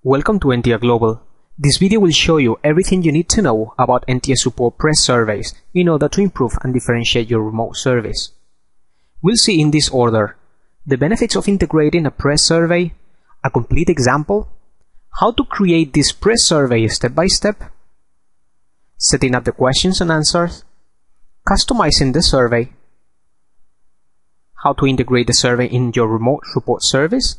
Welcome to NTR Global. This video will show you everything you need to know about NTRsupport press surveys in order to improve and differentiate your remote service. We'll see in this order: the benefits of integrating a press survey, a complete example, how to create this press survey step by step, setting up the questions and answers, customizing the survey, how to integrate the survey in your remote support service.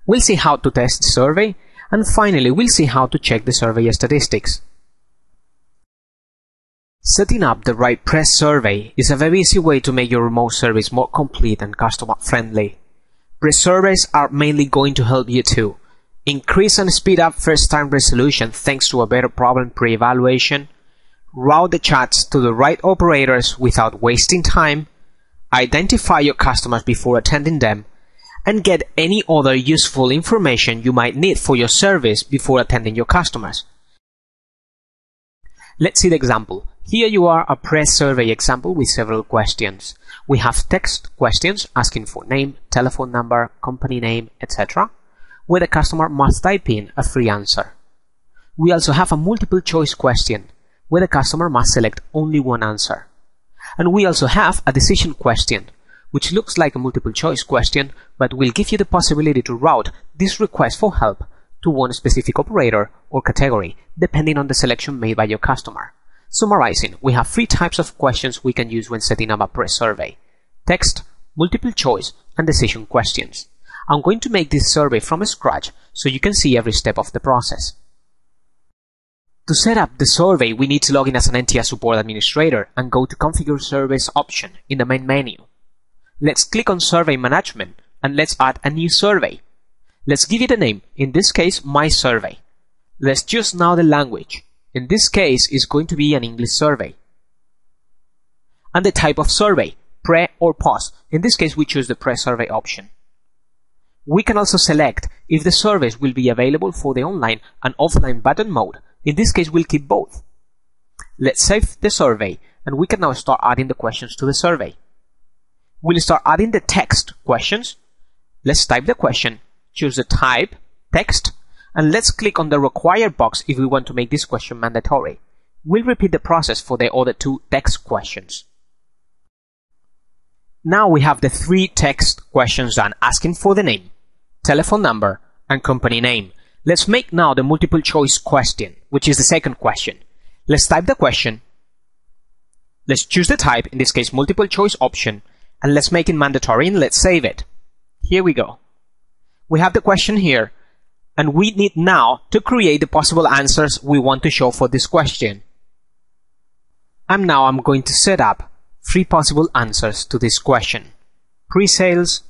We'll see how to test the survey, and finally we'll see how to check the survey statistics. Setting up the right press survey is a very easy way to make your remote service more complete and customer-friendly. Press surveys are mainly going to help you to increase and speed up first-time resolution thanks to a better problem pre-evaluation, route the chats to the right operators without wasting time, identify your customers before attending them, and get any other useful information you might need for your service before attending your customers. Let's see the example. Here you are a press survey example with several questions. We have text questions asking for name, telephone number, company name, etc., where the customer must type in a free answer. We also have a multiple choice question where the customer must select only one answer. And we also have a decision question, which looks like a multiple choice question, but will give you the possibility to route this request for help to one specific operator or category, depending on the selection made by your customer. Summarizing, we have three types of questions we can use when setting up a press survey: text, multiple choice, and decision questions. I'm going to make this survey from scratch so you can see every step of the process. To set up the survey, we need to log in as an NTRsupport administrator and go to Configure Surveys option in the main menu. Let's click on Survey Management and let's add a new survey. Let's give it a name, in this case, My Survey. Let's choose now the language. In this case, it's going to be an English survey. And the type of survey, pre or post. In this case, we choose the pre survey option. We can also select if the surveys will be available for the online and offline button mode. In this case, we'll keep both. Let's save the survey and we can now start adding the questions to the survey. We'll start adding the text questions. Let's type the question, choose the type, text, and let's click on the required box if we want to make this question mandatory. We'll repeat the process for the other two text questions. Now we have the three text questions done, asking for the name, telephone number, and company name. Let's make now the multiple choice question, which is the second question. Let's type the question. Let's choose the type, in this case multiple choice option, and let's make it mandatory and let's save it. Here we go. We have the question here, and we need now to create the possible answers we want to show for this question. I'm going to set up three possible answers to this question: pre-sales,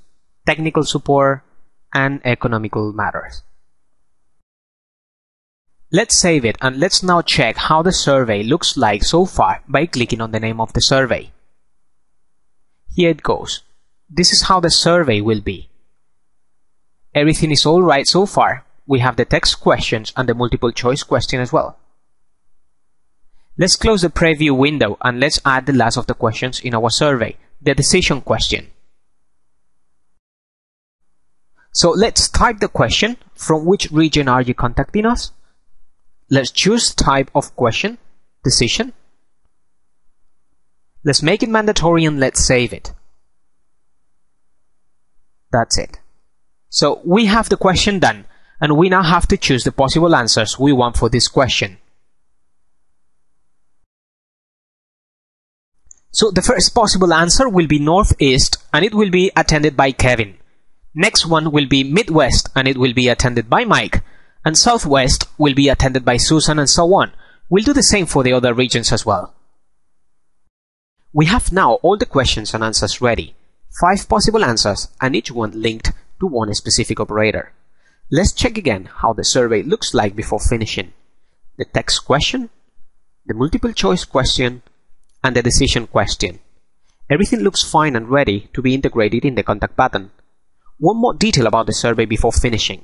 technical support, and economical matters. Let's save it and let's now check how the survey looks like so far by clicking on the name of the survey. Here it goes. This is how the survey will be. Everything is all right so far. We have the text questions and the multiple choice question as well. Let's close the preview window and let's add the last of the questions in our survey, the decision question. So let's type the question. From which region are you contacting us? Let's choose type of question, decision. Let's make it mandatory and let's save it. That's it. So we have the question done, and we now have to choose the possible answers we want for this question. So the first possible answer will be Northeast, and it will be attended by Kevin. Next one will be Midwest, and it will be attended by Mike. And Southwest will be attended by Susan, and so on. We'll do the same for the other regions as well. We have now all the questions and answers ready. 5 possible answers, and each one linked to one specific operator. Let's check again how the survey looks like before finishing. The text question, the multiple choice question, and the decision question. Everything looks fine and ready to be integrated in the contact button. One more detail about the survey before finishing.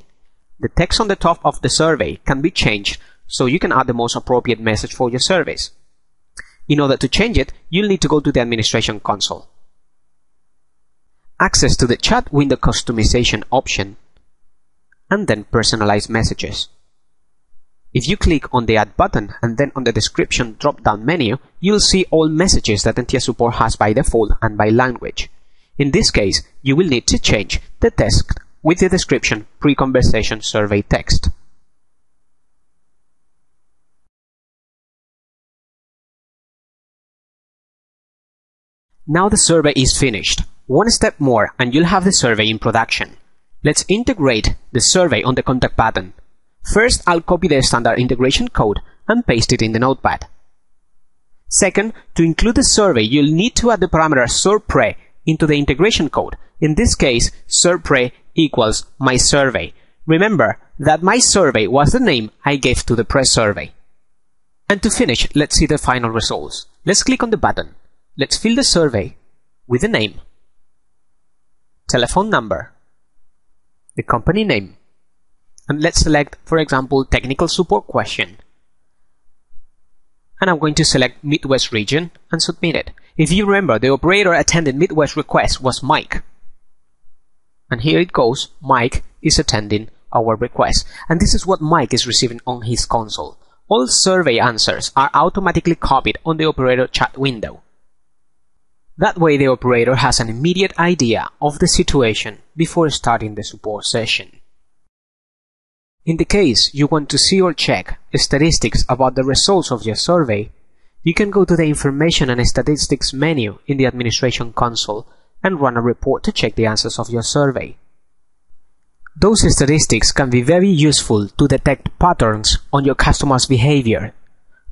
The text on the top of the survey can be changed so you can add the most appropriate message for your service. In order to change it, you'll need to go to the administration console. Access to the chat window customization option and then personalized messages. If you click on the Add button and then on the Description drop-down menu, you'll see all messages that NTRsupport has by default and by language. In this case, you will need to change the text with the description pre-conversation survey text. Now the survey is finished. One step more and you'll have the survey in production. Let's integrate the survey on the contact button. First, I'll copy the standard integration code and paste it in the notepad. Second, to include the survey, you'll need to add the parameter surpre into the integration code. In this case, surpre equals my survey. Remember that my survey was the name I gave to the press survey. And to finish, let's see the final results. Let's click on the button. Let's fill the survey with the name, telephone number, the company name, and let's select, for example, technical support question. And I'm going to select Midwest region and submit it. If you remember, the operator attending Midwest request was Mike. And here it goes, Mike is attending our request. And this is what Mike is receiving on his console. All survey answers are automatically copied on the operator chat window. That way the operator has an immediate idea of the situation before starting the support session. In the case you want to see or check statistics about the results of your survey, you can go to the Information and Statistics menu in the Administration console and run a report to check the answers of your survey. Those statistics can be very useful to detect patterns on your customers' behavior,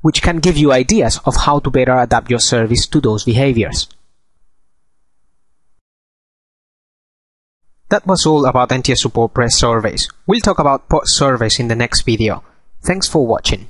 which can give you ideas of how to better adapt your service to those behaviors. That was all about NTRsupport press surveys. We'll talk about post surveys in the next video. Thanks for watching.